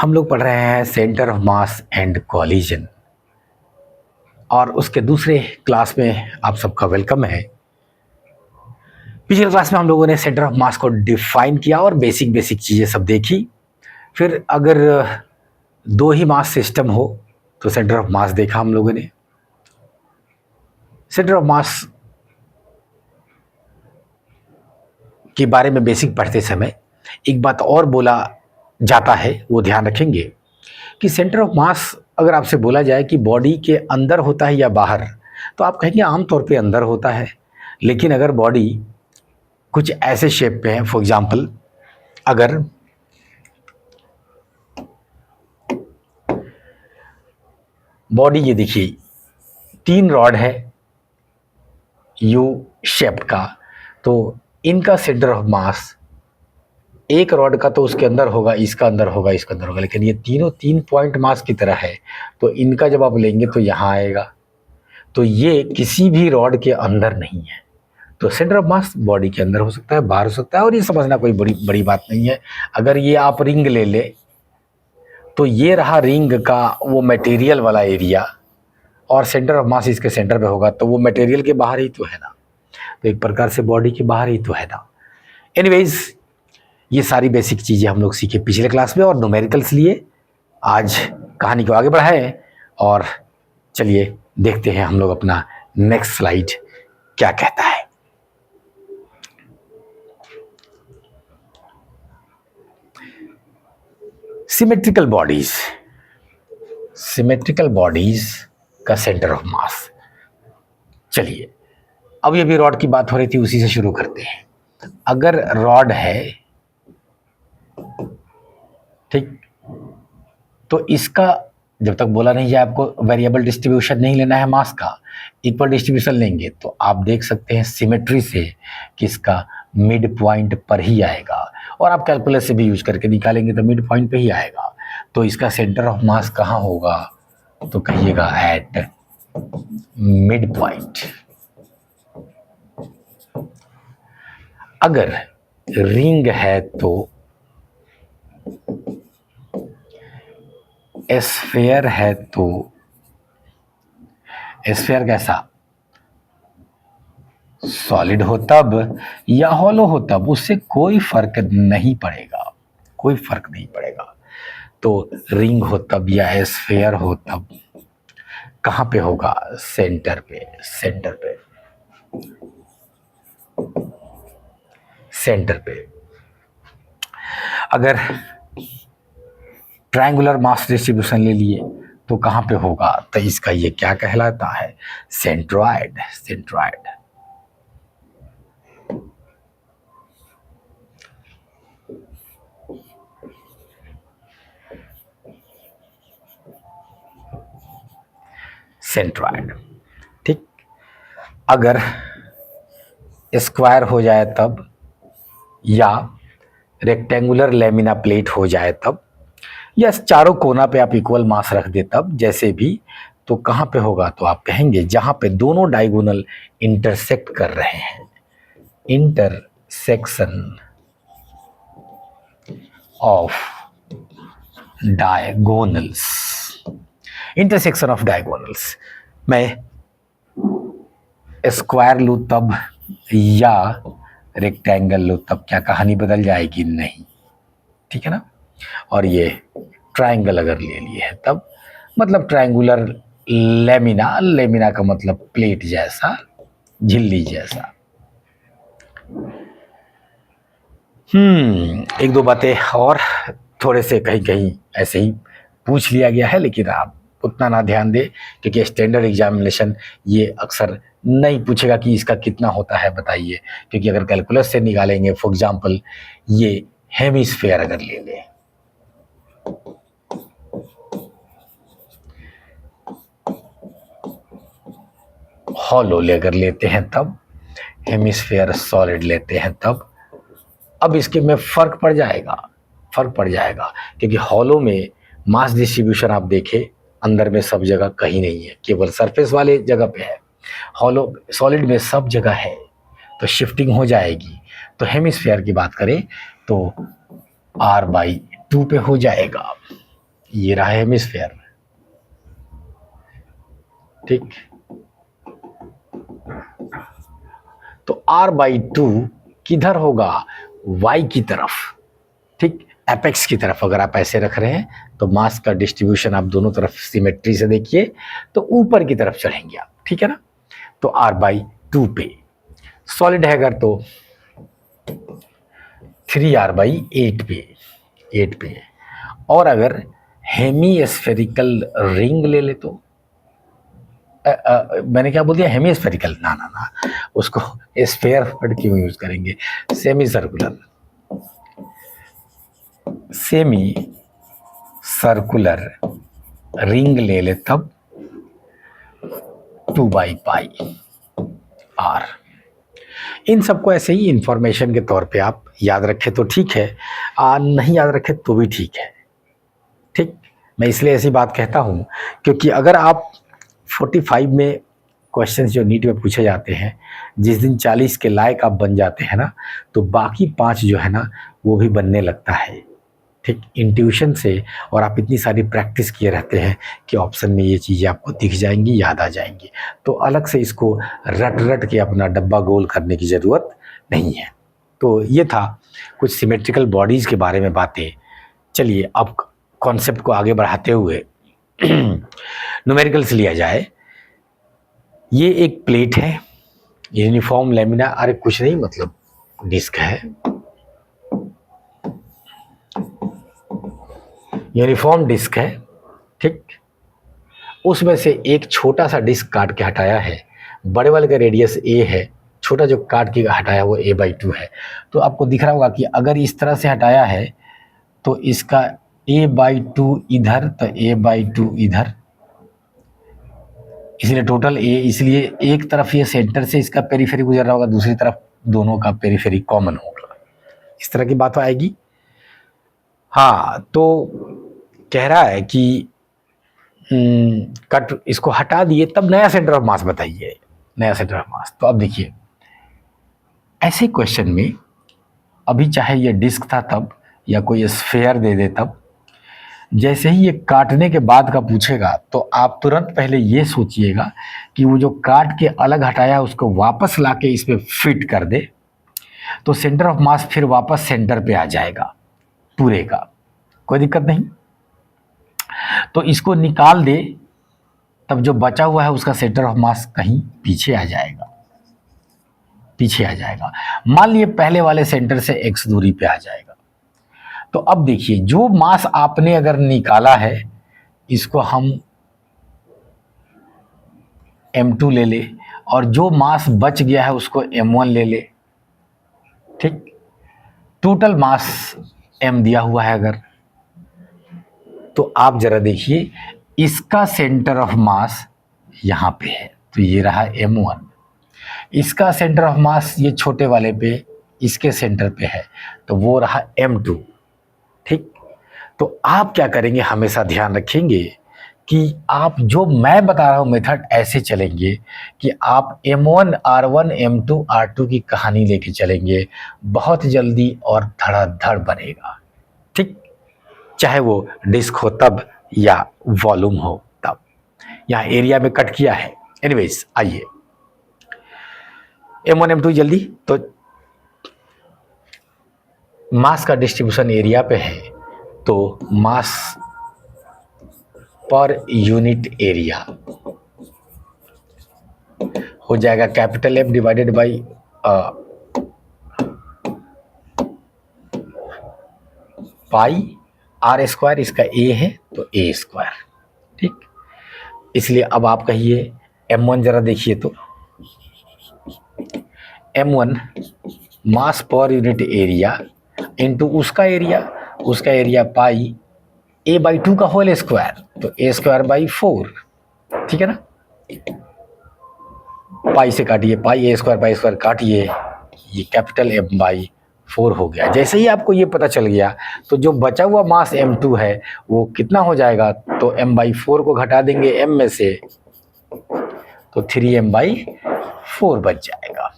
हम लोग पढ़ रहे हैं centre of mass and collision और उसके दूसरे क्लास में आप सबका वेलकम है। पिछले क्लास में हम लोगों ने सेंटर ऑफ मास को डिफाइन किया और बेसिक चीज़ें सब देखी। फिर अगर दो ही मास सिस्टम हो तो सेंटर ऑफ मास देखा हम लोगों ने। सेंटर ऑफ मास के बारे में बेसिक पढ़ते समय एक बात और बोला जाता है, वो ध्यान रखेंगे कि सेंटर ऑफ मास अगर आपसे बोला जाए कि बॉडी के अंदर होता है या बाहर, तो आप कहेंगे आमतौर पे अंदर होता है। लेकिन अगर बॉडी कुछ ऐसे शेप पे है, फॉर एग्जांपल अगर बॉडी ये देखिए 3 रॉड है यू शेप का, तो इनका सेंटर ऑफ मास एक रॉड का तो उसके अंदर होगा, इसका अंदर होगा, इसका अंदर होगा, लेकिन ये तीनों 3 पॉइंट मास की तरह है, तो इनका जब आप लेंगे तो यहाँ आएगा। तो ये किसी भी रॉड के अंदर नहीं है। तो सेंटर ऑफ मास बॉडी के अंदर हो सकता है, बाहर हो सकता है, और ये समझना कोई बड़ी बात नहीं है। अगर ये आप रिंग ले ले तो ये रहा रिंग का वो मटेरियल वाला एरिया, और सेंटर ऑफ मास इसके सेंटर पे होगा, तो वो मटेरियल के बाहर ही तो है ना, तो एक प्रकार से बॉडी के बाहर ही तो है ना। एनीवेज, ये सारी बेसिक चीज़ें हम लोग सीखे पिछले क्लास में और न्यूमेरिकल्स लिए। आज कहानी को आगे बढ़ाएं और चलिए देखते हैं हम लोग अपना नेक्स्ट स्लाइड क्या कहता है। सिमेट्रिकल बॉडीज का सेंटर ऑफ मास। चलिए, अब ये भी रॉड की बात हो रही थी, उसी से शुरू करते हैं। अगर रॉड है, ठीक, तो इसका जब तक बोला नहीं जाए आपको वेरिएबल डिस्ट्रीब्यूशन नहीं लेना है मास का, इक्वल डिस्ट्रीब्यूशन लेंगे, तो आप देख सकते हैं सिमेट्री से कि इसका मिड पॉइंट पर ही आएगा, और आप कैलकुलस से भी यूज करके निकालेंगे तो मिड पॉइंट पे ही आएगा। तो इसका सेंटर ऑफ मास कहाँ होगा, तो कहिएगा एट मिड पॉइंट। अगर रिंग है तो स्फीयर है तो स्फीयर कैसा, सॉलिड हो तब या हॉलो हो तब, उससे कोई फर्क नहीं पड़ेगा, कोई फर्क नहीं पड़ेगा। तो रिंग हो तब या स्फीयर हो तब कहाँ पे होगा, सेंटर पे, सेंटर पे, सेंटर पे। अगर ट्रायंगुलर मास डिस्ट्रीब्यूशन ले लिए तो कहाँ पे होगा, तो इसका ये क्या कहलाता है, सेंट्रॉयड, सेंट्रॉयड। सेंट्रॉयड, ठीक। अगर स्क्वायर हो जाए तब, या रेक्टेंगुलर लेमिना प्लेट हो जाए तब, या चारों कोना पे आप इक्वल मास रख दे तब, जैसे भी, तो कहाँ पे होगा, तो आप कहेंगे जहाँ पे दोनों डायगोनल इंटरसेक्ट कर रहे हैं, intersection of diagonals, intersection of diagonals. मैं स्क्वायर लूँ तब या रेक्टेंगल लो तब क्या कहानी बदल जाएगी, नहीं, ठीक है ना। और ये ट्रायंगल अगर ले लिए है तब, मतलब ट्रायंगुलर लेमिना, लेमिना का मतलब प्लेट जैसा, झिल्ली जैसा। एक दो बातें और थोड़े से कहीं कहीं ऐसे ही पूछ लिया गया है, लेकिन आप उतना ना ध्यान दे, क्योंकि स्टैंडर्ड एग्जामिनेशन ये अक्सर नहीं पूछेगा कि इसका कितना होता है बताइए, क्योंकि अगर कैलकुलस से निकालेंगे, फॉर एग्जांपल ये हेमिस्फीयर अगर ले लें, हॉलो अगर लेते हैं तब, हेमिस्फीयर सॉलिड लेते हैं तब, अब इसके में फर्क पड़ जाएगा, क्योंकि हॉलो में मास डिस्ट्रीब्यूशन आप देखें अंदर में सब जगह कहीं नहीं है, केवल सरफेस वाले जगह पे है। हॉलो सॉलिड में सब जगह है, तो शिफ्टिंग हो जाएगी। तो हेमिस्फीयर की बात करें तो R/2 पे हो जाएगा, ये रहा हेमिस्फेयर, ठीक। तो r/2 किधर होगा, y की तरफ, ठीक, एपेक्स की तरफ। अगर आप ऐसे रख रहे हैं तो मास का डिस्ट्रीब्यूशन आप दोनों तरफ सिमेट्री से देखिए तो ऊपर की तरफ चढ़ेंगे आप, ठीक है ना। तो r/2 पे सॉलिड है अगर तो 3r/8 पे, 8 पे। और अगर हेमीस्फेरिकल रिंग ले ले तो मैंने क्या बोल दिया, हेमीस्फेरिकल, ना ना ना, उसको स्फेयर वर्ड क्यों यूज करेंगे, semi circular, semi circular ring ले ले तब 2/πr। इन सबको ऐसे ही इंफॉर्मेशन के तौर पे आप याद रखें तो ठीक है, नहीं याद रखें तो भी ठीक है, ठीक। मैं इसलिए ऐसी बात कहता हूँ क्योंकि अगर आप 45 में क्वेश्चंस जो नीट में पूछे जाते हैं, जिस दिन 40 के लायक आप बन जाते हैं ना, तो बाकी 5 जो है ना वो भी बनने लगता है, ठीक, इंट्यूशन से। और आप इतनी सारी प्रैक्टिस किए रहते हैं कि ऑप्शन में ये चीज़ें आपको दिख जाएंगी, याद आ जाएंगी। तो अलग से इसको रट रट के अपना डब्बा गोल करने की ज़रूरत नहीं है। तो ये था कुछ सिमेट्रिकल बॉडीज़ के बारे में बातें। चलिए अब कॉन्सेप्ट को आगे बढ़ाते हुए न्यूमेरिकल्स लिया जाए। ये एक प्लेट है, यूनिफॉर्म लेमिना, अरे कुछ नहीं मतलब डिस्क है, यूनिफॉर्म डिस्क है, ठीक। उसमें से एक छोटा सा डिस्क काट के हटाया है, बड़े वाले का रेडियस a है, छोटा जो काट के हटाया वो a/2 है। तो आपको दिख रहा होगा कि अगर इस तरह से हटाया है तो इसका a/2 इधर, तो a/2 इधर, इसलिए टोटल a, इसलिए एक तरफ ये सेंटर से इसका पेरीफेरी गुजर रहा होगा, दूसरी तरफ दोनों का पेरीफेरी कॉमन होगा, इस तरह की बात आएगी। हाँ, तो कह रहा है कि कट इसको हटा दिए तब नया सेंटर ऑफ मास बताइए, नया सेंटर ऑफ मास। तो अब देखिए ऐसे क्वेश्चन में अभी चाहे ये डिस्क था तब या कोई स्फेयर दे दे तब, जैसे ही ये काटने के बाद का पूछेगा तो आप तुरंत पहले ये सोचिएगा कि वो जो काट के अलग हटाया उसको वापस लाके इस पे फिट कर दे, तो सेंटर ऑफ मास फिर वापस सेंटर पे आ जाएगा पूरे का, कोई दिक्कत नहीं। तो इसको निकाल दे तब जो बचा हुआ है उसका सेंटर ऑफ मास कहीं पीछे आ जाएगा, पीछे आ जाएगा। मान लिए पहले वाले सेंटर से x दूरी पे आ जाएगा। तो अब देखिए जो मास आपने अगर निकाला है इसको हम m2 ले ले, और जो मास बच गया है उसको m1 ले ले, ठीक। टोटल मास m दिया हुआ है अगर, तो आप जरा देखिए इसका सेंटर ऑफ मास यहाँ पे है, तो ये रहा m1, इसका सेंटर ऑफ मास ये छोटे वाले पे इसके सेंटर पे है, तो वो रहा m2, ठीक। तो आप क्या करेंगे, हमेशा ध्यान रखेंगे कि आप जो मैं बता रहा हूँ मेथड ऐसे चलेंगे कि आप m1 r1 m2 r2 की कहानी लेके चलेंगे, बहुत जल्दी और धड़ाधड़ बनेगा, ठीक। चाहे वो डिस्क हो तब या वॉल्यूम हो तब। यहाँ एरिया में कट किया है। एनीवेज आइए m1 m2 जल्दी, तो मास का डिस्ट्रीब्यूशन एरिया पे है, तो मास पर यूनिट एरिया हो जाएगा capital F divided by pi r square, इसका a है तो a स्क्वायर, ठीक। इसलिए अब आप कहिए m1 जरा देखिए, तो m1 मास पर यूनिट एरिया इनटू उसका एरिया पाई a/2 का होल स्क्वायर, तो a²/4, ठीक है ना। पाई से काटिए, पाई a² काटिए, ये कैपिटल M/4 हो गया। जैसे ही आपको ये पता चल गया तो जो बचा हुआ मास m2 है वो कितना हो जाएगा, तो m/4 को घटा देंगे m में से, तो 3m/4 बच जाएगा।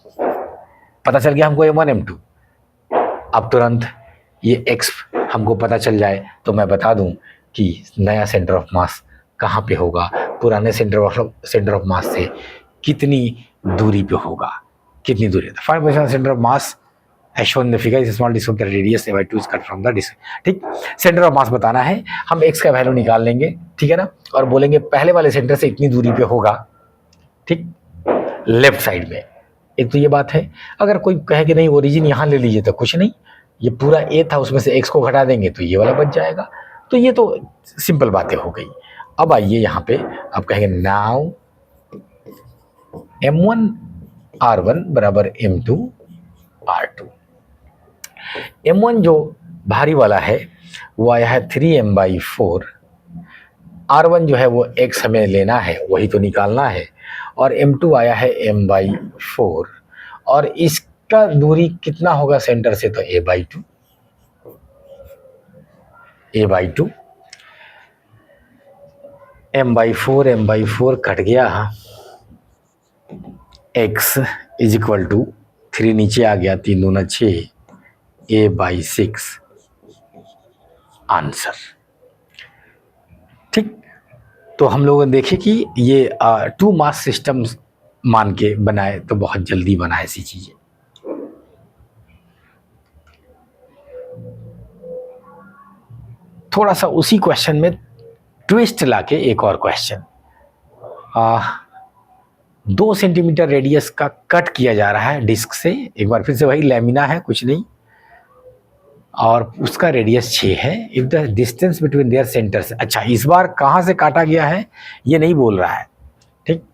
पता चल गया हमको m1 m2। अब तुरंत ये x हमको पता चल जाए तो मैं बता दूं कि नया सेंटर ऑफ मास कहाँ पे होगा, पुराने सेंटर ऑफ मास से कितनी दूरी पे होगा, कितनी दूरी है। Find position centre of mass as shown in the figure, is small disc of the radius a/2 is cut from the disc. ठीक, सेंटर ऑफ मास बताना है, हम x का वैल्यू निकाल लेंगे, ठीक है ना, और बोलेंगे पहले वाले सेंटर से इतनी दूरी पे होगा, ठीक, लेफ्ट साइड में। एक तो ये बात है। अगर कोई कहे कि नहीं ओरिजिन यहाँ ले लीजिए तो कुछ नहीं, ये पूरा a था उसमें से x को घटा देंगे तो ये वाला बच जाएगा। तो ये तो सिंपल बातें हो गई। अब आइए यहाँ पे आप कहेंगे नाउ m1 r1 बराबर m2 r2। m1 जो भारी वाला है वो आया है 3m/4, r1 जो है वो x हमें लेना है, वही तो निकालना है, और m2 आया है m/4, और इसका दूरी कितना होगा सेंटर से, तो a/2 m/4 कट गया, x इज इक्वल टू 3 नीचे आ गया, 3 दूना 6, a/6 आंसर। ठीक, तो हम लोगों ने देखे कि ये 2 मास सिस्टम मान के बनाए तो बहुत जल्दी बनाए ऐसी चीजें। थोड़ा सा उसी क्वेश्चन में ट्विस्ट लाके एक और क्वेश्चन, 2 सेंटीमीटर रेडियस का कट किया जा रहा है डिस्क से, एक बार फिर से वही लैमिना है, कुछ नहीं, और उसका रेडियस 6 है। If the distance between their centres, अच्छा इस बार कहाँ से काटा गया है ये नहीं बोल रहा है। ठीक,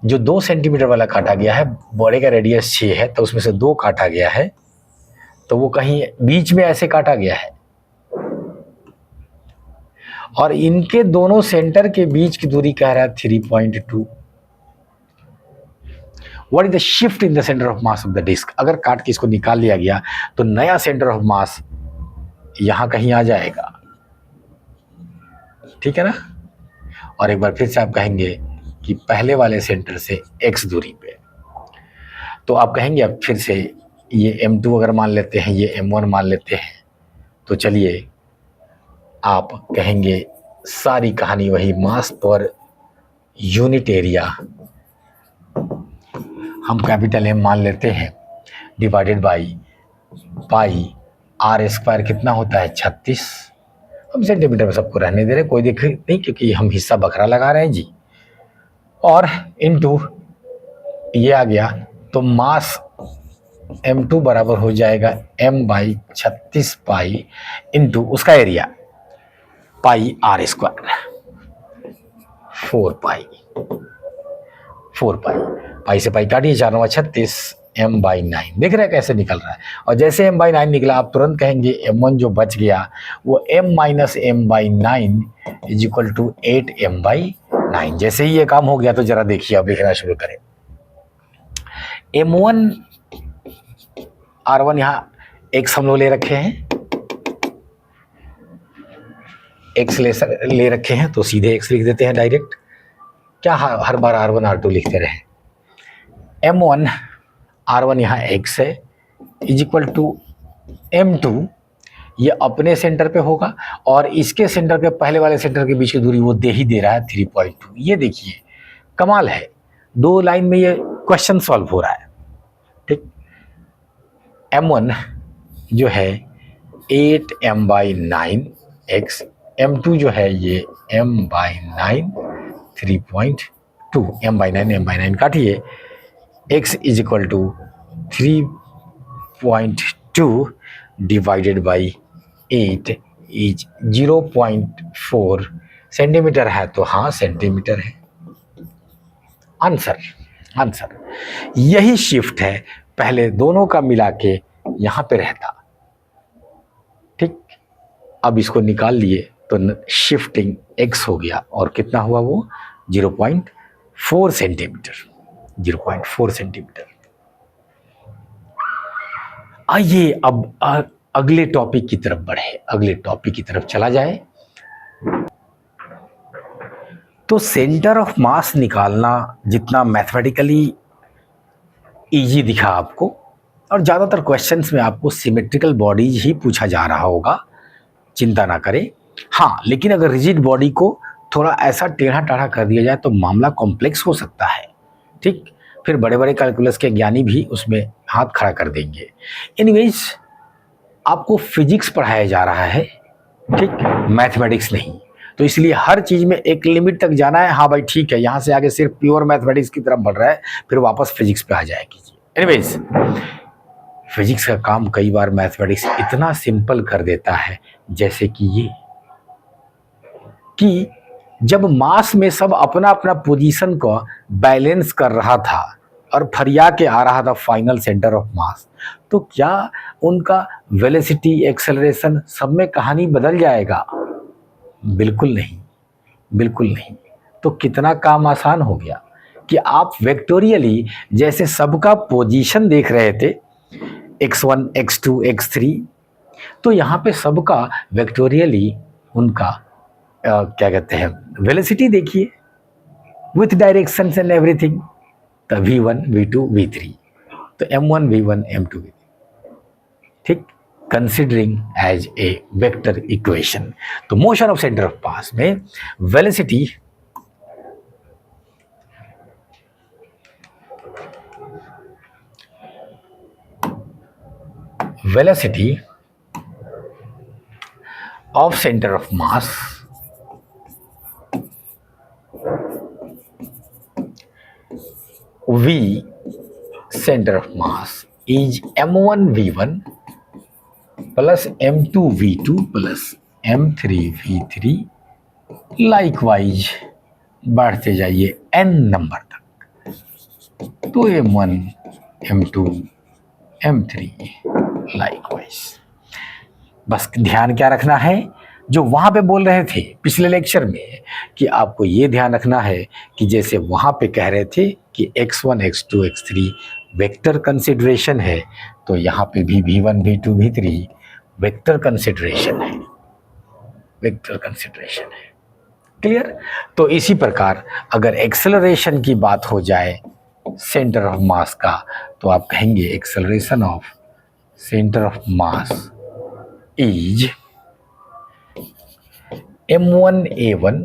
जो 2 सेंटीमीटर वाला काटा गया है, बॉडी का रेडियस 6 है तो उसमें से 2 काटा गया है, तो वो कहीं बीच में ऐसे काटा गया है, और इनके दोनों सेंटर के बीच की दूरी कह रहा है 3.2। What is the shift in the centre of mass of the disc? अगर काट के इसको निकाल लिया गया तो नया सेंटर ऑफ मास यहां कहीं आ जाएगा, ठीक है ना। और एक बार फिर से आप कहेंगे कि पहले वाले सेंटर से x दूरी पे, तो आप कहेंगे अब फिर से ये m2 अगर मान लेते हैं, ये m1 मान लेते हैं, तो चलिए आप कहेंगे सारी कहानी वही, मास पर यूनिट एरिया हम कैपिटल M मान लेते हैं, डिवाइडेड बाई पाई r² कितना होता है 36। हम सेंटीमीटर में सबको रहने दे रहे, कोई देख नहीं, क्योंकि हम हिस्सा बखरा लगा रहे हैं जी, और इनटू ये आ गया, तो मास m2 बराबर हो जाएगा m/36 पाई इंटू उसका एरिया पाई r², 4 पाई पाई से पाई काटिए, 4 9 36 m/9। देख रहे हैं कैसे निकल रहा है। और जैसे m/9 निकला आप तुरंत कहेंगे m1 जो बच गया वो m - m/9 is equal to 8 m/9। जैसे ही ये काम हो गया तो जरा देखिए, आप लिखना शुरू करें। m1 r1 यहाँ x हम लोग ले रखे हैं, x ले रखे हैं तो सीधे x लिख देते हैं डायरेक्ट, क्या हर बार r1 r2 लिखते रहे। m1 r1 यहाँ x है इज इक्वल टू m2, ये अपने सेंटर पे होगा, और इसके सेंटर के पहले वाले सेंटर के बीच की दूरी वो दे ही दे रहा है 3.2। ये देखिए कमाल है, 2 लाइन में ये क्वेश्चन सॉल्व हो रहा है। ठीक, m1 जो है 8 m/9 x, m2 जो है ये m/9 3.2, m/9 काटिए, x is equal to 3.2 divided by 8 is 0.4 centimetre है, तो हाँ सेंटीमीटर है आंसर। यही शिफ्ट है, पहले दोनों का मिला के यहां पे रहता। ठीक, अब इसको निकाल लिए तो शिफ्टिंग x हो गया, और कितना हुआ वो 0.4 सेंटीमीटर, 0.4 सेंटीमीटर। आइए अब अगले टॉपिक की तरफ बढ़े, अगले टॉपिक की तरफ चला जाए। तो सेंटर ऑफ मास निकालना जितना मैथमेटिकली इजी दिखा आपको, और ज़्यादातर क्वेश्चंस में आपको सिमेट्रिकल बॉडीज ही पूछा जा रहा होगा, चिंता ना करें। हाँ, लेकिन अगर रिजिड बॉडी को थोड़ा ऐसा टेढ़ा टाढ़ा कर दिया जाए तो मामला कॉम्प्लेक्स हो सकता है, ठीक। फिर बड़े बड़े कैलकुलस के ज्ञानी भी उसमें हाथ खड़ा कर देंगे। एनीवेज, आपको फिजिक्स पढ़ाया जा रहा है, ठीक, मैथमेटिक्स नहीं। तो इसलिए हर चीज़ में एक लिमिट तक जाना है। हाँ भाई ठीक है, यहाँ से आगे सिर्फ प्योर मैथमेटिक्स की तरफ बढ़ रहा है, फिर वापस फिजिक्स पे आ जाए कीजिए। एनीवेज, फिजिक्स का काम कई बार मैथमेटिक्स इतना सिंपल कर देता है, जैसे कि ये कि जब मास में सब अपना अपना पोजीशन को बैलेंस कर रहा था और फरिया के आ रहा था फाइनल सेंटर ऑफ मास, तो क्या उनका वेलोसिटी, एक्सेलरेशन सब में कहानी बदल जाएगा? बिल्कुल नहीं, बिल्कुल नहीं। तो कितना काम आसान हो गया कि आप वेक्टोरियली जैसे सबका पोजीशन देख रहे थे, x1, x2, x3, तो यहाँ पे सबका वेक्टोरियली उनका क्या कहते हैं, वेलोसिटी देखिए विथ डायरेक्शंस एंड एवरीथिंग। तो v1, v2, v3, तो m1, v1, m2, v3, ठीक, considering as a vector equation. तो motion of centre of mass में velocity of center of mass V center of mass is m1 v1 plus m2 v2 plus m3 v3, likewise बढ़ते जाइए n number तक। तो m1, m2, m3 likewise. बस ध्यान क्या रखना है, जो वहाँ पे बोल रहे थे पिछले लेक्चर में, कि आपको ये ध्यान रखना है कि जैसे वहाँ पे कह रहे थे कि x1, x2, x3 vector consideration है, तो यहाँ पे भी v1, v2, v3 vector consideration है, वेक्टर कंसिडरेशन है। क्लियर? तो इसी प्रकार अगर एक्सेलरेशन की बात हो जाए सेंटर ऑफ मास का, तो आप कहेंगे acceleration of centre of mass is m1a1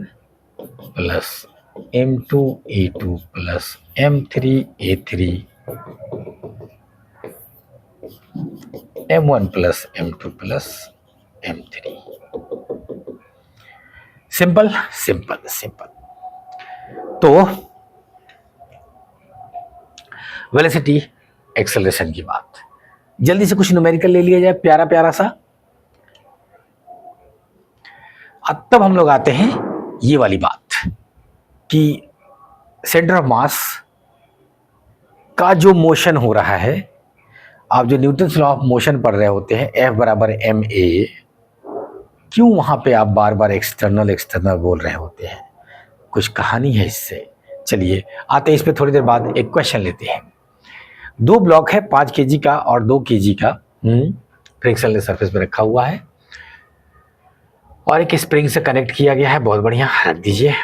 plus m2a2 plus m3a3 m1 plus m2 plus m3। Simple simple simple. तो वेलोसिटी, एक्सेलरेशन की बात, जल्दी से कुछ न्यूमेरिकल ले लिया जाए प्यारा प्यारा सा। अब तब हम लोग आते हैं ये वाली बात कि सेंटर ऑफ मास का जो मोशन हो रहा है, आप जो न्यूटन्स लॉ ऑफ मोशन पढ़ रहे होते हैं, F बराबर ma, क्यों वहाँ पे आप बार बार एक्सटर्नल एक्सटर्नल बोल रहे होते हैं? कुछ कहानी है इससे। चलिए आते हैं इस पे थोड़ी देर बाद। एक क्वेश्चन लेते हैं। दो ब्लॉक है 5 kg का और 2 kg का, फ्रिक्शनलेस सरफेस पे रखा हुआ है और एक स्प्रिंग से कनेक्ट किया गया है। बहुत बढ़िया, रख दीजिए।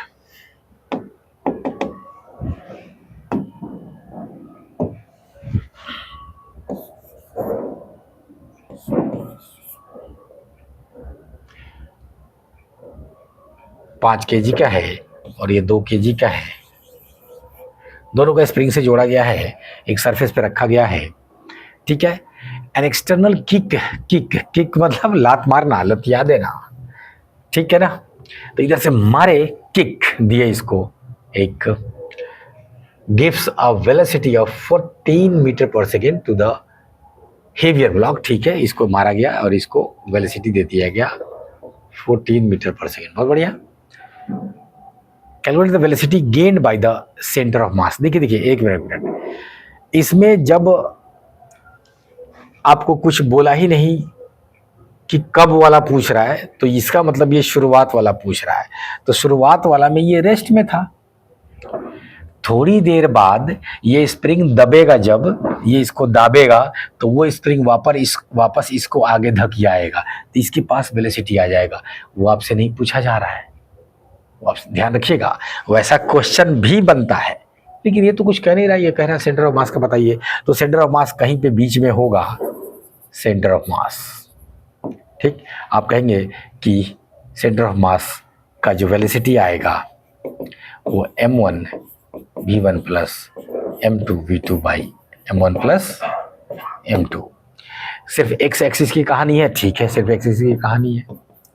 पाँच केजी का है और ये 2 kg का है। दोनों को स्प्रिंग से जोड़ा गया है, एक सरफेस पे रखा गया है, ठीक है। An external kick, kick kick मतलब लात मारना, लतिया देना, ठीक है ना। तो इधर से मारे, किक दिए इसको, एक gives a velocity of 14 metre per second to the heavier block, ठीक है। इसको मारा गया और इसको वेलोसिटी दे दिया गया 14 मीटर पर सेकेंड। बहुत बढ़िया। Calculate the velocity gained by the centre of मास। देखिए देखिए, एक मिनट, इसमें जब आपको कुछ बोला ही नहीं कि कब वाला पूछ रहा है, तो इसका मतलब ये शुरुआत वाला पूछ रहा है। तो शुरुआत वाला में ये रेस्ट में था, थोड़ी देर बाद ये स्प्रिंग दबेगा, जब ये इसको दाबेगा तो वो स्प्रिंग वापस इसको आगे धक जाएगा, तो इसके पास वेलोसिटी आ जाएगा। वो आपसे नहीं पूछा जा रहा है, वो आप ध्यान रखिएगा। वैसा क्वेश्चन भी बनता है लेकिन ये तो कुछ कह नहीं रहा, ये कह रहा है सेंटर ऑफ मास का बताइए। तो सेंटर ऑफ मास कहीं पे बीच में होगा, सेंटर ऑफ मास। ठीक, आप कहेंगे कि सेंटर ऑफ मास का जो वेलोसिटी आएगा वो m1 v1 plus m2 v2 by m1 plus m2। सिर्फ एक्स एक्सिस की कहानी है, ठीक है, सिर्फ एक्सिस की कहानी है,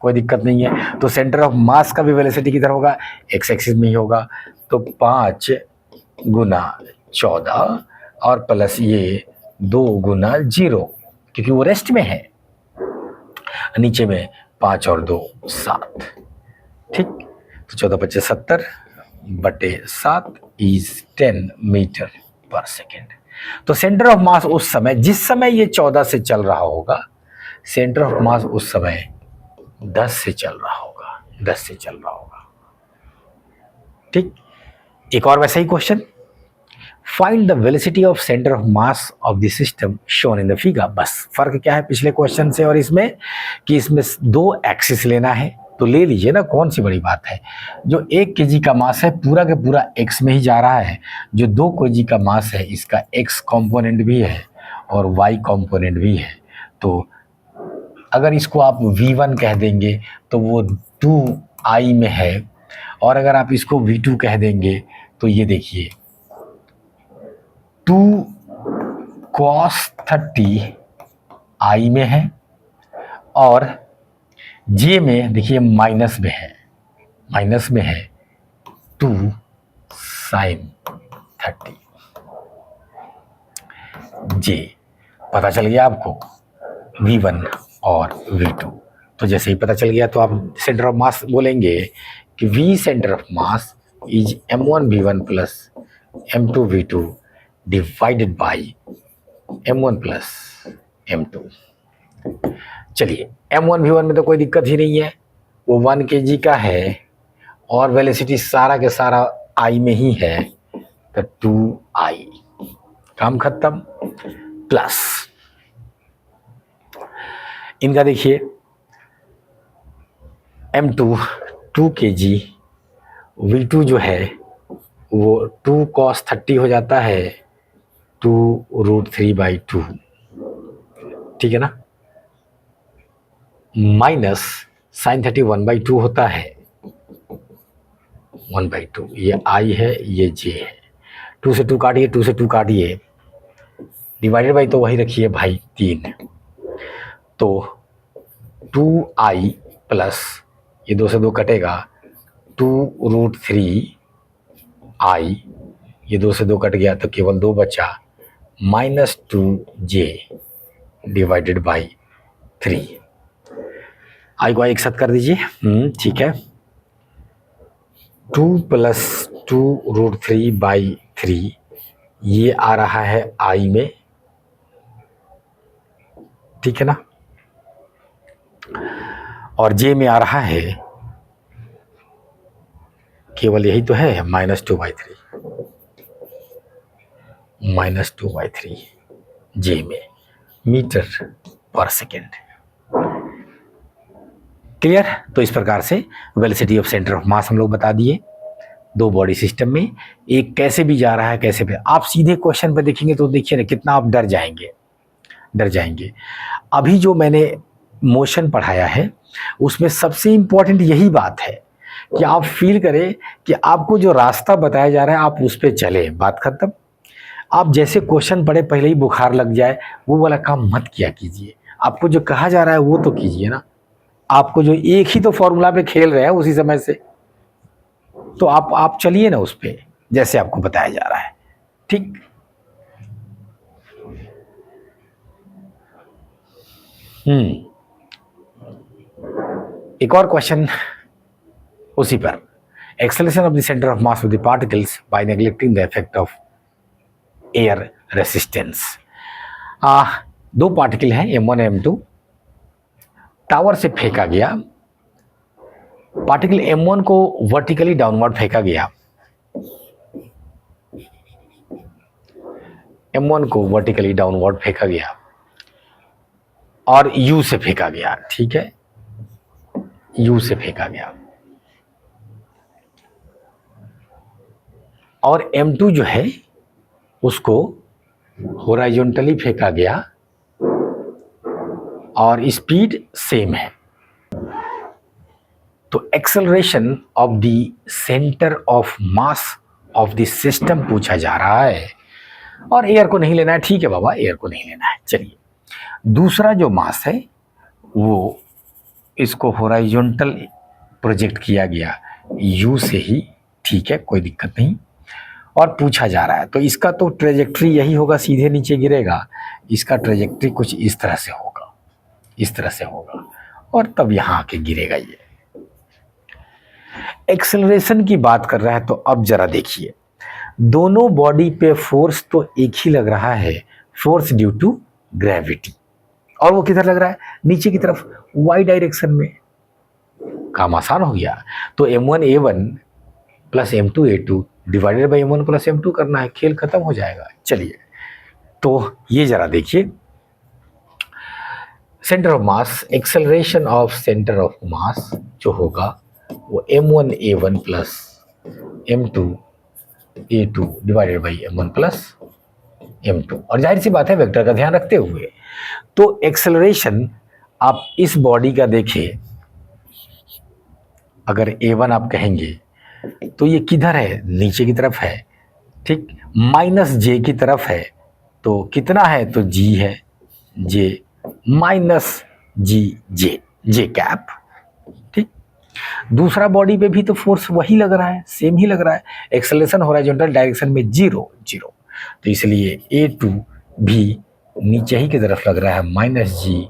कोई दिक्कत नहीं है। तो सेंटर ऑफ मास का भी वेलोसिटी किधर होगा, एक्स एक्सिस में ही होगा। तो 5 गुना 14 और प्लस ये 2 गुना 0, क्योंकि वो रेस्ट में है। नीचे में 5 और 2 7। ठीक, तो 14 25 70 बटे 7 इज 10 मीटर पर सेकेंड। तो सेंटर ऑफ मास उस समय, जिस समय ये 14 से चल रहा होगा, सेंटर ऑफ मास उस समय 10 से चल रहा होगा, 10 से चल रहा होगा। ठीक, एक और वैसा ही question, find the velocity of centre of mass of the system shown in the figure. बस फर्क क्या है पिछले क्वेश्चन से और इसमें, कि इसमें 2 एक्सिस लेना है, तो ले लीजिए ना, कौन सी बड़ी बात है। जो 1 केजी का मास है पूरा का पूरा एक्स में ही जा रहा है, जो 2 केजी का मास है इसका एक्स कंपोनेंट भी है और वाई कंपोनेंट भी है। तो अगर इसको आप v1 कह देंगे तो वो 2i में है, और अगर आप इसको v2 कह देंगे तो ये देखिए 2 cos 30 i में है, और j में देखिए माइनस में है, माइनस में है 2 sin 30 j। पता चल गया आपको v1 और v2। तो जैसे ही पता चल गया तो आप सेंटर ऑफ मास बोलेंगे कि v centre of mass is m1 v1 plus m2 v2 divided by m1 plus m2। चलिए m1 v1 में तो कोई दिक्कत ही नहीं है, वो 1 kg का है और वेलोसिटी सारा के सारा i में ही है, तो 2i, काम खत्म। प्लस इनका देखिए m2 2 kg, v2 जो है वो 2 cos 30 हो जाता है 2√3/2, ठीक है ना, माइनस sin 30 1/2 होता है 1/2। ये i है, ये j है, 2 से 2 काटिए, 2 से 2 काटिए, डिवाइडेड बाई तो वही रखिए भाई 3। तो 2i प्लस ये 2 से 2 कटेगा 2√3i, ये 2 से 2 कट गया तो केवल 2 बचा, -2j डिवाइडेड बाई 3। आई को एक साथ कर दीजिए, ठीक है। 2 प्लस 2√3/3 ये आ रहा है i में, ठीक है ना, और j में आ रहा है केवल यही तो है -2/3, -2/3 j में मीटर पर सेकेंड। क्लियर। तो इस प्रकार से वेलोसिटी ऑफ सेंटर ऑफ मास हम लोग बता दिए। 2 बॉडी सिस्टम में एक कैसे भी जा रहा है, कैसे भी, आप सीधे क्वेश्चन पे देखेंगे तो देखिए ना कितना आप डर जाएंगे, डर जाएंगे। अभी जो मैंने मोशन पढ़ाया है उसमें सबसे इंपॉर्टेंट यही बात है कि आप फील करें कि आपको जो रास्ता बताया जा रहा है आप उस पर चले, बात खत्म। आप जैसे क्वेश्चन पढ़े पहले ही बुखार लग जाए वो वाला काम मत किया कीजिए। आपको जो कहा जा रहा है वो तो कीजिए ना। आपको जो एक ही तो फॉर्मूला पे खेल रहे हैं उसी समय से, तो आप चलिए ना उस पे जैसे आपको बताया जा रहा है, ठीक। एक और क्वेश्चन उसी पर, acceleration of the centre of mass of the particles by neglecting the effect of air resistance. 2 particle हैं m1 m2, टावर से फेंका गया, पार्टिकल m1 को वर्टिकली डाउनवर्ड फेंका गया, m1 को वर्टिकली डाउनवर्ड फेंका गया और u से फेंका गया, ठीक है, u से फेंका गया। और m2 जो है उसको हॉरिजॉन्टली फेंका गया और स्पीड सेम है। तो acceleration of the centre of mass of the system पूछा जा रहा है, और एयर को नहीं लेना है। ठीक है बाबा, एयर को नहीं लेना है। चलिए, दूसरा जो मास है वो इसको हॉरिजॉन्टल प्रोजेक्ट किया गया यू से ही, ठीक है, कोई दिक्कत नहीं, और पूछा जा रहा है। तो इसका तो ट्रेजेक्ट्री यही होगा, सीधे नीचे गिरेगा। इसका ट्रेजेक्ट्री कुछ इस तरह से होगा, इस तरह से होगा, और तब यहाँ आके गिरेगा ये। एक्सेलरेशन की बात कर रहा है, तो अब जरा देखिए, दोनों बॉडी पे फोर्स तो एक ही लग रहा है, फोर्स ड्यू टू ग्रेविटी, और वो किधर लग रहा है? नीचे की तरफ, वाई डायरेक्शन में। काम आसान हो गया। तो m1a1 plus m2a2 divided by m1 plus m2 करना है, खेल खत्म हो जाएगा। चलिए, तो ये जरा देखिए, centre of mass, acceleration of centre of मास जो होगा वो m1a1 plus m2a2 divided by m1 plus m2, और जाहिर सी बात है वेक्टर का ध्यान रखते हुए। तो एक्सेलरेशन आप इस बॉडी का देखें, अगर a1 आप कहेंगे तो ये किधर है? नीचे की तरफ है, ठीक, माइनस जे की तरफ है। तो कितना है? तो g है, j minus g, j cap, ठीक। दूसरा बॉडी पे भी तो फोर्स वही लग रहा है, सेम ही लग रहा है, एक्सेलरेशन हॉरिजॉन्टल डायरेक्शन में 0 0, तो इसलिए a2 भी नीचे ही की तरफ लग रहा है, माइनस जी,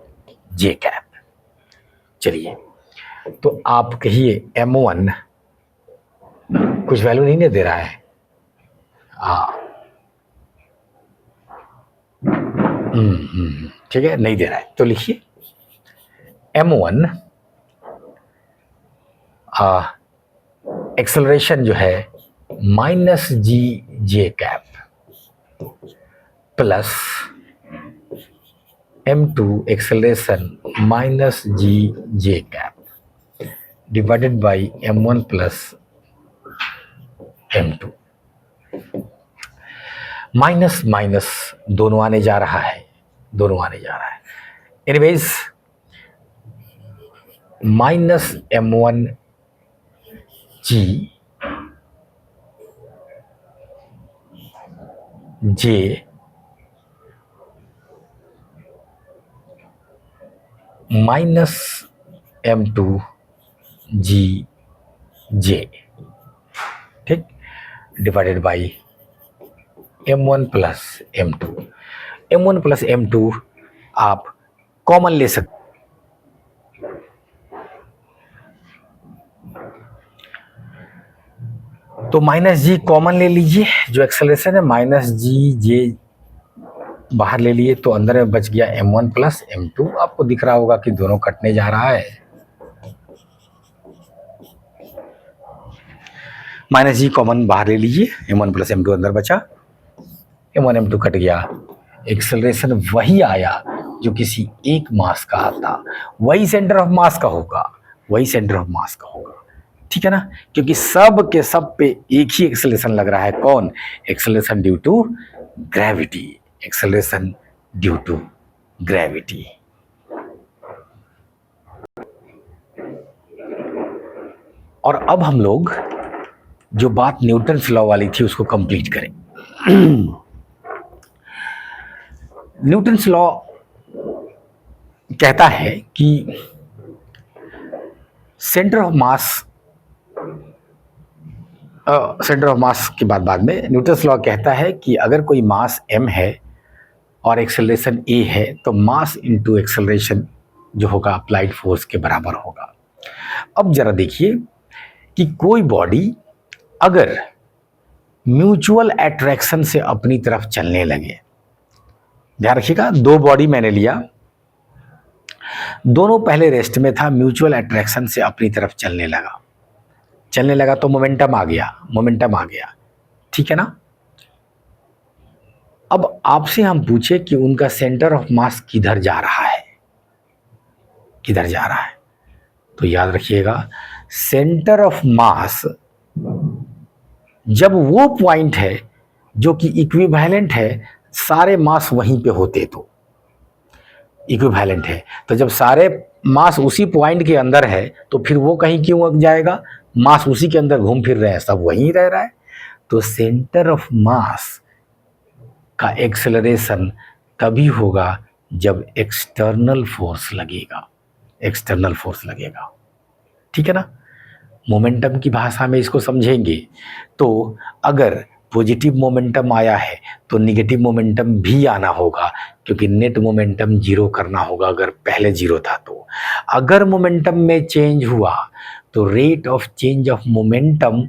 जे कैप। चलिए, तो आप कहिए m1 कुछ वैल्यू नहीं दे रहा है, ठीक है, नहीं दे रहा है, तो लिखिए m1 एक्सेलरेशन जो है minus g, j cap plus m2 acceleration minus g, j cap divided by m1 plus m2। Minus minus दोनों आने जा रहा है, दोनों आने जा रहा है। एनीवेज, माइनस m1 जी, जे माइनस m2 जी, जे, ठीक, divided by m1 plus m2। m1 plus m2 आप कॉमन ले सकते, तो माइनस जी कॉमन ले लीजिए, जो एक्सेलरेशन है माइनस जी, जे बाहर ले लिए, तो अंदर में बच गया m1 प्लस m2। आपको दिख रहा होगा कि दोनों कटने जा रहा है, माइनस जी कॉमन बाहर ले लीजिए, m1 प्लस m2 अंदर बचा, m1 m2 कट गया। एक्सेलरेशन वही आया जो किसी एक मास का आता, वही सेंटर ऑफ मास का होगा, वही सेंटर ऑफ मास का होगा, ठीक है ना, क्योंकि सब के सब पे एक ही एक्सेलरेशन लग रहा है। कौन? Acceleration due to gravity, acceleration due to gravity. और अब हम लोग जो बात न्यूटन्स लॉ वाली थी उसको कंप्लीट करें। न्यूटन्स लॉ कहता है कि सेंटर ऑफ मास की बात बाद में, न्यूटन्स लॉ कहता है कि अगर कोई मास m है और एक्सेलरेशन a है, तो मास इनटू एक्सेलरेशन जो होगा अप्लाइड फोर्स के बराबर होगा। अब जरा देखिए कि कोई बॉडी अगर म्यूचुअल अट्रैक्शन से अपनी तरफ चलने लगे, ध्यान रखिएगा, दो बॉडी मैंने लिया, दोनों पहले रेस्ट में था, म्यूचुअल अट्रैक्शन से अपनी तरफ चलने लगा तो मोमेंटम आ गया, ठीक है ना। अब आपसे हम पूछे कि उनका सेंटर ऑफ मास किधर जा रहा है, तो याद रखिएगा, सेंटर ऑफ मास जब वो पॉइंट है जो कि इक्विवेलेंट है, सारे मास वहीं पे होते तो इक्विवेलेंट है, तो जब सारे मास उसी पॉइंट के अंदर है तो फिर वो कहीं क्यों जाएगा? मास उसी के अंदर घूम फिर रहे हैं, सब वहीं रह रहा है। तो सेंटर ऑफ मास का एक्सेलरेशन तभी होगा जब एक्सटर्नल फोर्स लगेगा, एक्सटर्नल फोर्स लगेगा। ठीक है ना? मोमेंटम की भाषा में इसको समझेंगे तो अगर पॉजिटिव मोमेंटम आया है तो निगेटिव मोमेंटम भी आना होगा, क्योंकि नेट मोमेंटम जीरो करना होगा अगर पहले जीरो था तो। अगर मोमेंटम में चेंज हुआ तो rate of change of momentum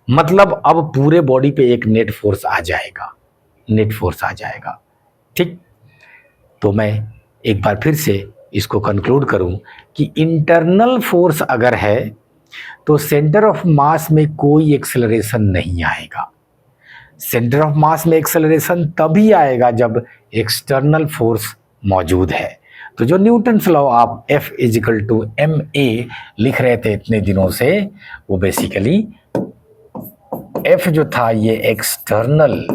मतलब अब पूरे बॉडी पे एक नेट फोर्स आ जाएगा, नेट फोर्स आ जाएगा। ठीक, तो मैं एक बार फिर से इसको कंक्लूड करूं कि इंटरनल फोर्स अगर है तो सेंटर ऑफ मास में कोई एक्सेलरेशन नहीं आएगा। सेंटर ऑफ मास में एक्सेलरेशन तभी आएगा जब एक्सटर्नल फोर्स मौजूद है। तो जो न्यूटन्स लॉ आप F = ma लिख रहे थे इतने दिनों से, वो बेसिकली F जो था ये एक्सटर्नल,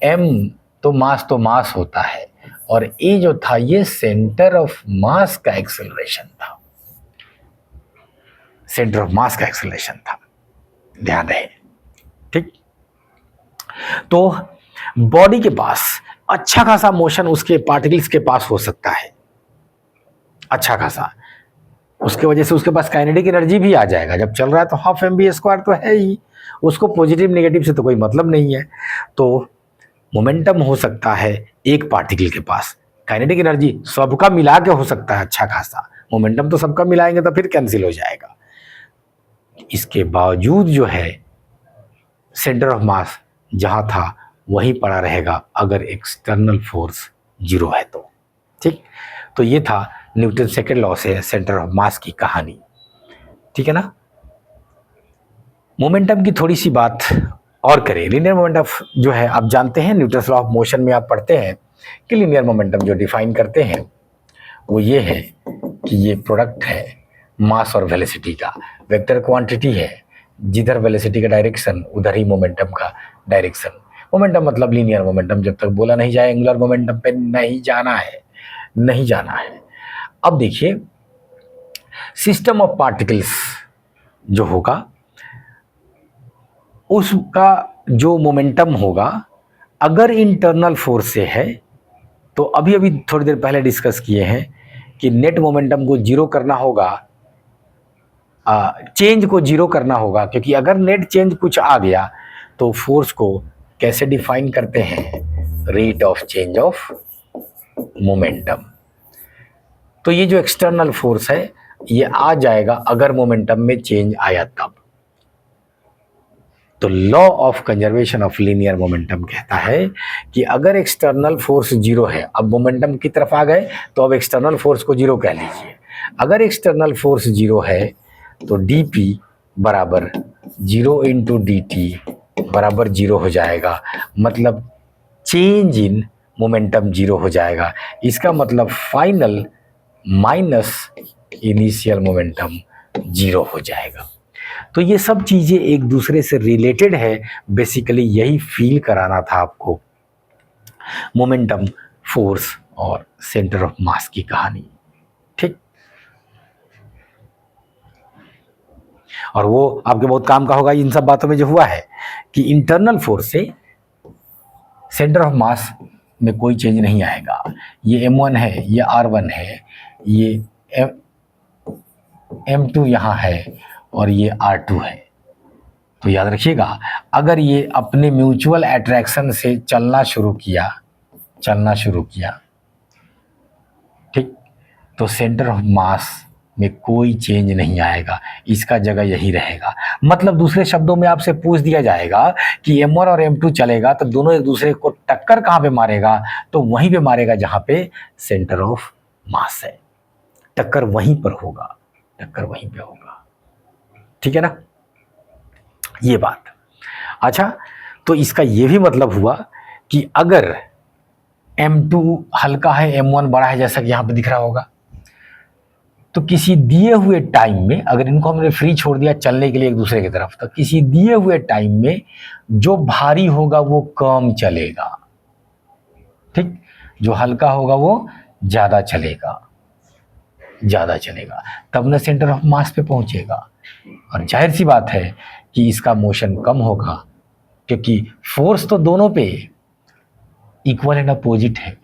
m तो मास होता है, और a जो था ये सेंटर ऑफ मास का एक्सेलरेशन था, सेंटर ऑफ मास का एक्सेलरेशन था, ध्यान रहे। ठीक, तो बॉडी के पास अच्छा खासा मोशन उसके पार्टिकल्स के पास हो सकता है, अच्छा खासा, उसके वजह से उसके पास काइनेटिक एनर्जी भी आ जाएगा। जब चल रहा है तो हाफ mv² तो है ही, उसको पॉजिटिव नेगेटिव से तो कोई मतलब नहीं है। तो मोमेंटम हो सकता है एक पार्टिकल के पास, काइनेटिक एनर्जी सबका मिला के हो सकता है अच्छा खासा, मोमेंटम तो सबका मिलाएंगे तो फिर कैंसिल हो जाएगा। इसके बावजूद जो है सेंटर ऑफ मास जहां था वहीं पड़ा रहेगा अगर एक्सटर्नल फोर्स जीरो है तो। ठीक, तो ये था न्यूटन सेकंड लॉ से सेंटर ऑफ मास की कहानी। ठीक है ना? मोमेंटम की थोड़ी सी बात और करें। लीनियर मोमेंटम जो है आप जानते हैं, न्यूटन लॉ ऑफ मोशन में आप पढ़ते हैं कि लीनियर मोमेंटम जो डिफाइन करते हैं वो ये है कि ये प्रोडक्ट है मास और वेलोसिटी का, वेक्टर क्वांटिटी है, जिधर वेलोसिटी का डायरेक्शन उधर ही मोमेंटम का डायरेक्शन। मोमेंटम मतलब लीनियर मोमेंटम, जब तक बोला नहीं जाए एंगुलर मोमेंटम पे नहीं जाना है, नहीं जाना है। अब देखिए, सिस्टम ऑफ पार्टिकल्स जो होगा उसका जो मोमेंटम होगा अगर इंटरनल फोर्स से है तो अभी थोड़ी देर पहले डिस्कस किए हैं कि नेट मोमेंटम को जीरो करना होगा, चेंज को जीरो करना होगा, क्योंकि अगर नेट चेंज कुछ आ गया तो फोर्स को कैसे डिफाइन करते हैं? Rate of change of momentum. तो ये जो एक्सटर्नल फोर्स है ये आ जाएगा अगर मोमेंटम में चेंज आया तब। तो law of conservation of linear momentum कहता है कि अगर एक्सटर्नल फोर्स जीरो है, अब मोमेंटम की तरफ आ गए तो अब एक्सटर्नल फोर्स को जीरो कह लीजिए। अगर एक्सटर्नल फोर्स जीरो है तो dp बराबर 0 × dt बराबर जीरो हो जाएगा, मतलब चेंज इन मोमेंटम जीरो हो जाएगा। इसका मतलब final minus initial momentum zero हो जाएगा। तो ये सब चीज़ें एक दूसरे से रिलेटेड है, बेसिकली यही फील कराना था आपको मोमेंटम, फोर्स और सेंटर ऑफ मास की कहानी। ठीक, और वो आपके बहुत काम का होगा इन सब बातों में जो हुआ है कि इंटरनल फोर्स से सेंटर ऑफ मास में कोई चेंज नहीं आएगा। ये m1 है, ये r1 है, ये m2 यहाँ है और ये r2 है। तो याद रखिएगा, अगर ये अपने म्यूचुअल अट्रैक्शन से चलना शुरू किया, ठीक, तो सेंटर ऑफ मास में कोई चेंज नहीं आएगा, इसका जगह यही रहेगा। मतलब दूसरे शब्दों में आपसे पूछ दिया जाएगा कि m1 और m2 चलेगा तो दोनों एक दूसरे को टक्कर कहाँ पे मारेगा? तो वहीं पे मारेगा जहाँ पे सेंटर ऑफ मास है, टक्कर वहीं पर होगा, टक्कर वहीं पे होगा। ठीक है ना, ये बात। अच्छा, तो इसका ये भी मतलब हुआ कि अगर m2 हल्का है, m1 बड़ा है, जैसा कि यहाँ पे दिख रहा होगा, तो किसी दिए हुए टाइम में, अगर इनको हमने फ्री छोड़ दिया चलने के लिए एक दूसरे की तरफ, तो किसी दिए हुए टाइम में जो भारी होगा वो कम चलेगा, ठीक, जो हल्का होगा वो ज़्यादा चलेगा, ज़्यादा चलेगा, तब न सेंटर ऑफ मास पे पहुंचेगा। और जाहिर सी बात है कि इसका मोशन कम होगा, क्योंकि फोर्स तो दोनों पे इक्वल एंड अपोजिट है।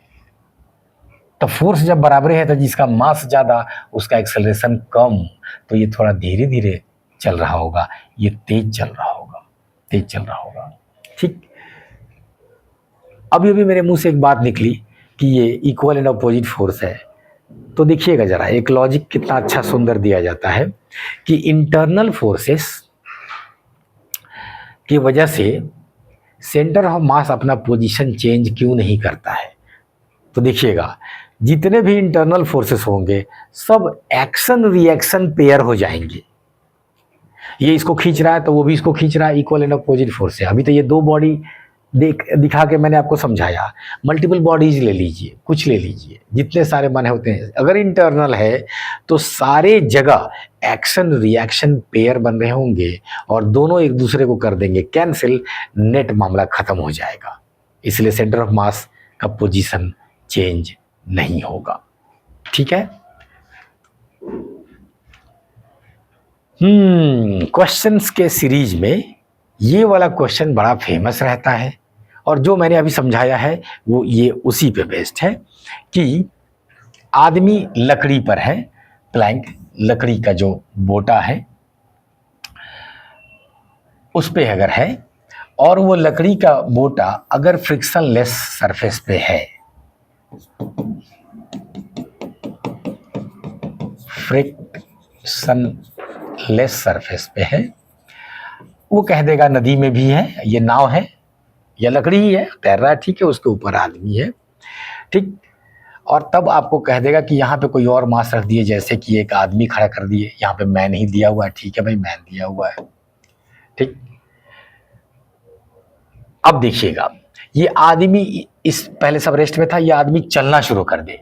तो फोर्स जब बराबर है तो जिसका मास ज़्यादा उसका एक्सेलरेशन कम, तो ये थोड़ा धीरे धीरे चल रहा होगा, ये तेज चल रहा होगा, तेज चल रहा होगा, ठीक। अभी अभी मेरे मुंह से एक बात निकली कि ये इक्वल एंड अपोजिट फोर्स है, तो देखिएगा जरा, एक लॉजिक कितना अच्छा सुंदर दिया जाता है कि इंटरनल फोर्सेस की वजह से सेंटर ऑफ मास अपना पोजीशन चेंज क्यों नहीं करता है। तो देखिएगा, जितने भी इंटरनल फोर्सेस होंगे सब एक्शन रिएक्शन पेयर हो जाएंगे। ये इसको खींच रहा है तो वो भी इसको खींच रहा है, इक्वल एंड अपोजिट फोर्स है। अभी तो ये दो बॉडी दिखा के मैंने आपको समझाया। मल्टीपल बॉडीज ले लीजिए, कुछ ले लीजिए, जितने सारे मन होते हैं, अगर इंटरनल है तो सारे जगह एक्शन रिएक्शन पेयर बन रहे होंगे और दोनों एक दूसरे को कर देंगे कैंसिल, नेट मामला खत्म हो जाएगा। इसलिए सेंटर ऑफ मास का पोजीशन चेंज नहीं होगा, ठीक है। क्वेश्चंस के सीरीज में ये वाला क्वेश्चन बड़ा फेमस रहता है, और जो मैंने अभी समझाया है वो ये उसी पे बेस्ड है कि आदमी लकड़ी पर है, प्लैंक लकड़ी का जो बोटा है उस पे अगर है, और वो लकड़ी का बोटा अगर फ्रिक्शनलेस सरफेस पे है, फ्रिक्शनलेस सरफेस पे है, वो कह देगा नदी में भी है, ये नाव है या लकड़ी ही है, तैर रहा है, ठीक है, उसके ऊपर आदमी है, ठीक। और तब आपको कह देगा कि यहाँ पे कोई और मास रख दिए, जैसे कि एक आदमी खड़ा कर दिए, यहाँ पे मैन ही दिया हुआ है, ठीक है भाई, मैन दिया हुआ है, ठीक। अब देखिएगा, ये आदमी इस पहले सब रेस्ट में था, ये आदमी चलना शुरू कर दे,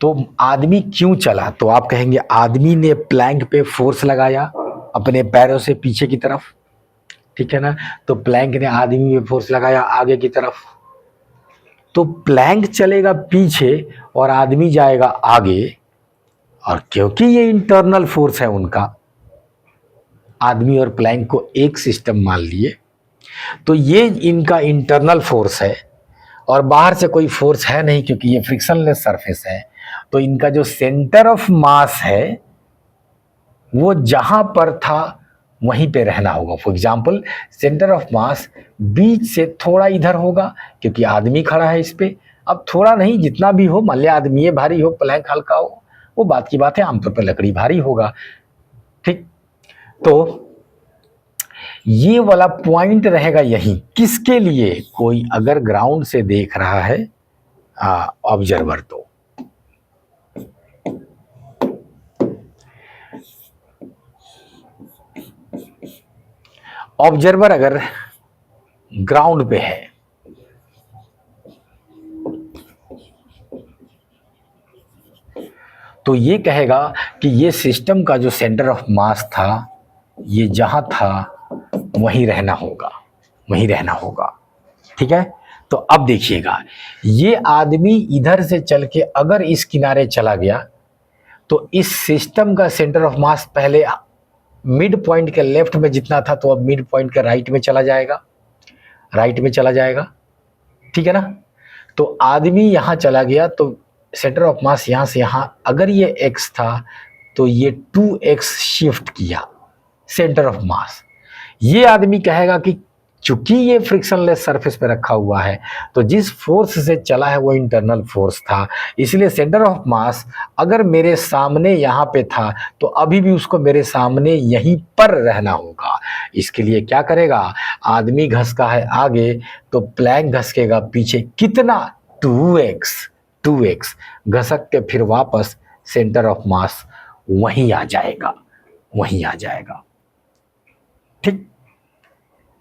तो आदमी क्यों चला, तो आप कहेंगे आदमी ने प्लैंक पे फोर्स लगाया अपने पैरों से पीछे की तरफ, ठीक है ना, तो प्लैंक ने आदमी पे फोर्स लगाया आगे की तरफ, तो प्लैंक चलेगा पीछे और आदमी जाएगा आगे। और क्योंकि ये इंटरनल फोर्स है उनका, आदमी और प्लैंक को एक सिस्टम मान लिए, तो ये इनका इंटरनल फोर्स है और बाहर से कोई फोर्स है नहीं, क्योंकि ये फ्रिक्शनलेस सरफेस है। तो इनका जो सेंटर ऑफ मास है वो जहां पर था वहीं पे रहना होगा। For example, centre of mass बीच से थोड़ा इधर होगा, क्योंकि आदमी खड़ा है इस पे। अब थोड़ा नहीं, जितना भी हो, मान लिया आदमी भारी हो, प्लैंक हल्का हो, वो बात की बात है, आमतौर पर लकड़ी भारी होगा, ठीक। तो ये वाला पॉइंट रहेगा यही, किसके लिए, कोई अगर ग्राउंड से देख रहा है ऑब्जर्वर, तो ऑब्जर्वर अगर ग्राउंड पे है तो ये कहेगा कि ये सिस्टम का जो सेंटर ऑफ मास था ये जहां था वहीं रहना होगा, वहीं रहना होगा, ठीक है। तो अब देखिएगा, ये आदमी इधर से चल के अगर इस किनारे चला गया तो इस सिस्टम का सेंटर ऑफ मास पहले मिड पॉइंट के लेफ्ट में जितना था, तो अब मिड पॉइंट के राइट में चला जाएगा, राइट में चला जाएगा, ठीक है ना। तो आदमी यहां चला गया तो सेंटर ऑफ मास यहां से यहां, अगर ये x था तो ये 2x शिफ्ट किया सेंटर ऑफ मास। ये आदमी कहेगा कि चूंकि ये फ्रिक्शनलेस सरफेस पे रखा हुआ है तो जिस फोर्स से चला है वो इंटरनल फोर्स था, इसलिए सेंटर ऑफ मास अगर मेरे सामने यहाँ पे था तो अभी भी उसको मेरे सामने यहीं पर रहना होगा। इसके लिए क्या करेगा, आदमी घसका है आगे तो प्लैंक घसकेगा पीछे, कितना, 2x घसक के फिर वापस सेंटर ऑफ मास वहीं आ जाएगा, वहीं आ जाएगा, ठीक।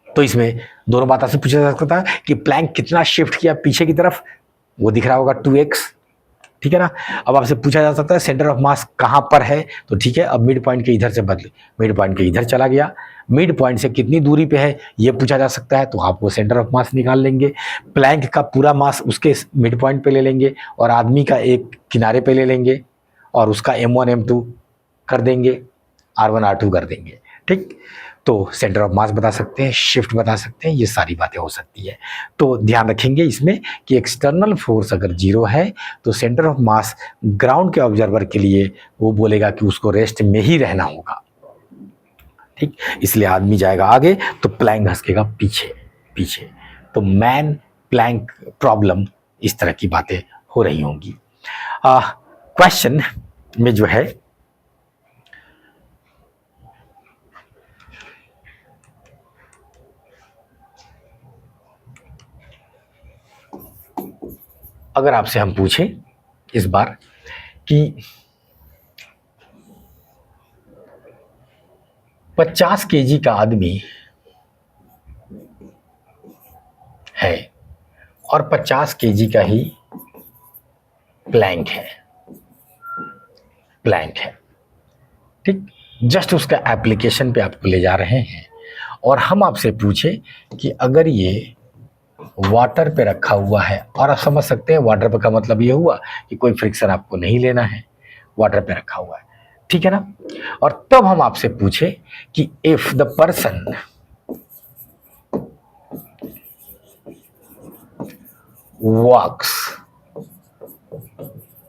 तो इसमें दोनों बात आपसे पूछा जा सकता है कि प्लैंक कितना शिफ्ट किया पीछे की तरफ, वो दिख रहा होगा 2x, ठीक है ना। अब आपसे पूछा जा सकता है सेंटर ऑफ मास कहाँ पर है, तो ठीक है, अब मिड पॉइंट के इधर से बदले, मिड पॉइंट के इधर चला गया, मिड पॉइंट से कितनी दूरी पे है ये पूछा जा सकता है, तो आप वो सेंटर ऑफ मास निकाल लेंगे। प्लैंक का पूरा मास उसके मिड पॉइंट पे ले लेंगे और आदमी का एक किनारे पे ले लेंगे और उसका M1 M2 कर देंगे, R1 R2 कर देंगे। ठीक, तो सेंटर ऑफ मास बता सकते हैं, शिफ्ट बता सकते हैं, ये सारी बातें हो सकती है। तो ध्यान रखेंगे इसमें कि एक्सटर्नल फोर्स अगर जीरो है तो सेंटर ऑफ मास ग्राउंड के ऑब्जर्वर के लिए वो बोलेगा कि उसको रेस्ट में ही रहना होगा। ठीक, इसलिए आदमी जाएगा आगे तो प्लैंक घसकेगा पीछे पीछे। तो मैन प्लैंक प्रॉब्लम, इस तरह की बातें हो रही होंगी। क्वेश्चन में जो है अगर आपसे हम पूछें इस बार कि 50 केजी का आदमी है और 50 केजी का ही प्लैंक है, प्लैंक है, ठीक, जस्ट उसका एप्लीकेशन पे आपको ले जा रहे हैं और हम आपसे पूछे कि अगर ये वाटर पे रखा हुआ है, और आप समझ सकते हैं वाटर पे का मतलब ये हुआ कि कोई फ्रिक्शन आपको नहीं लेना है, वाटर पे रखा हुआ है, ठीक है ना। और तब हम आपसे पूछे कि if the person walks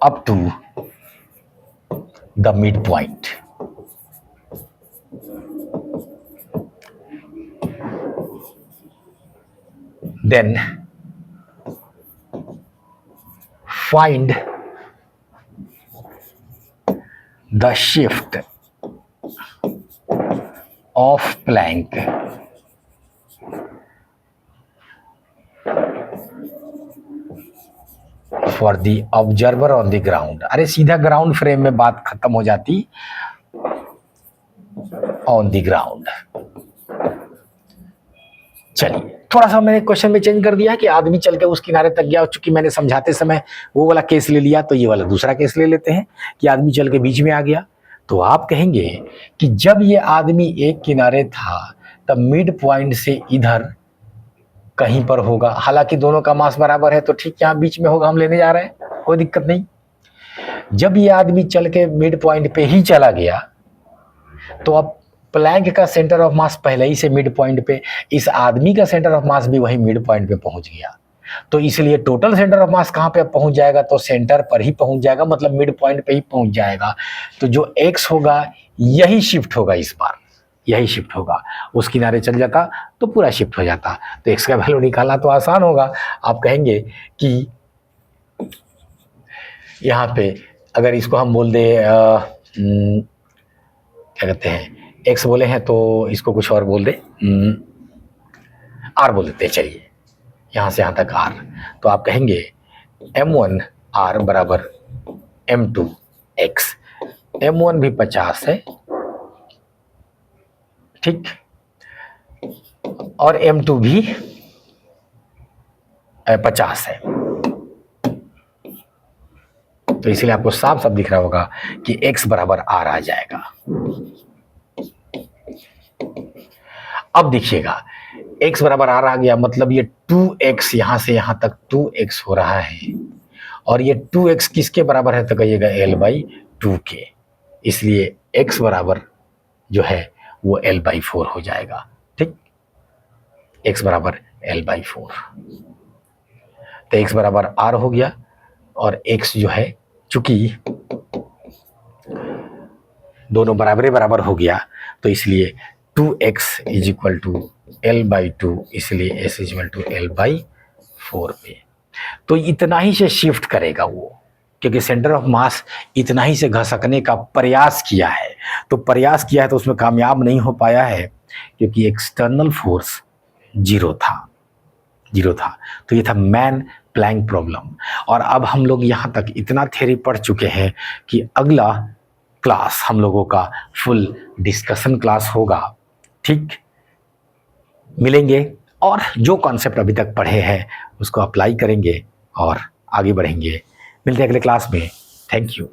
up to the mid point, then find the shift of plank for the observer on the ground। अरे सीधा ग्राउंड फ्रेम में बात खत्म हो जाती, ऑन द ग्राउंड। चलिए थोड़ा सा मैंने क्वेश्चन में चेंज कर दिया कि आदमी चल के उस किनारे तक गया, चूंकि मैंने समझाते समय वो वाला केस ले लिया तो ये वाला दूसरा केस ले लेते हैं कि आदमी चल के बीच में आ गया। तो आप कहेंगे कि जब ये आदमी एक किनारे था तब मिड पॉइंट से इधर कहीं पर होगा, हालांकि दोनों का मास बराबर है तो ठीक यहाँ बीच में होगा, हम लेने जा रहे हैं, कोई दिक्कत नहीं। जब ये आदमी चल के मिड पॉइंट पे ही चला गया तो अब प्लैंक का सेंटर ऑफ मास पहले ही से मिड पॉइंट पे, इस आदमी का सेंटर ऑफ मास भी वही मिड पॉइंट पे पहुंच गया, तो इसलिए टोटल सेंटर ऑफ मास कहाँ पे पहुंच जाएगा, तो सेंटर पर ही पहुंच जाएगा, मतलब मिड पॉइंट पे ही पहुंच जाएगा। तो जो एक्स होगा यही शिफ्ट होगा, इस बार यही शिफ्ट होगा। उस किनारे चल जाता तो पूरा शिफ्ट हो जाता, तो एक्स का वैल्यू निकालना तो आसान होगा। आप कहेंगे कि यहाँ पे अगर इसको हम बोल दे क्या कहते हैं, एक्स बोले हैं तो इसको कुछ और बोल दे, आर बोल देते हैं, चलिए यहाँ से यहाँ तक आर, तो आप कहेंगे M1 R बराबर M2 X। M1 भी 50 है, ठीक, और M2 भी 50 है, तो इसलिए आपको साफ साफ दिख रहा होगा कि x बराबर R आ जाएगा। अब देखिएगा x बराबर R आ गया, मतलब ये 2x यहां से यहां तक 2x हो रहा है, और ये 2x किसके बराबर है, तो कहिएगा L/2 के, इसलिए x बराबर जो है वो L/4 हो जाएगा, ठीक, x बराबर L/4, तो x बराबर R हो गया, और x जो है चूंकि दोनों बराबर बराबर हो गया तो इसलिए 2x is equal to L/2, इसलिए s is equal to L/4 पे। तो इतना ही से शिफ्ट करेगा वो, क्योंकि सेंटर ऑफ मास इतना ही से घसकने का प्रयास किया है, तो प्रयास किया है तो उसमें कामयाब नहीं हो पाया है, क्योंकि एक्सटर्नल फोर्स जीरो था, तो ये था मैन प्लैंक प्रॉब्लम। और अब हम लोग यहाँ तक इतना थ्योरी पढ़ चुके हैं कि अगला क्लास हम लोगों का फुल डिस्कशन क्लास होगा, ठीक, मिलेंगे और जो कॉन्सेप्ट अभी तक पढ़े हैं उसको अप्लाई करेंगे और आगे बढ़ेंगे। मिलते हैं अगले क्लास में। Thank you.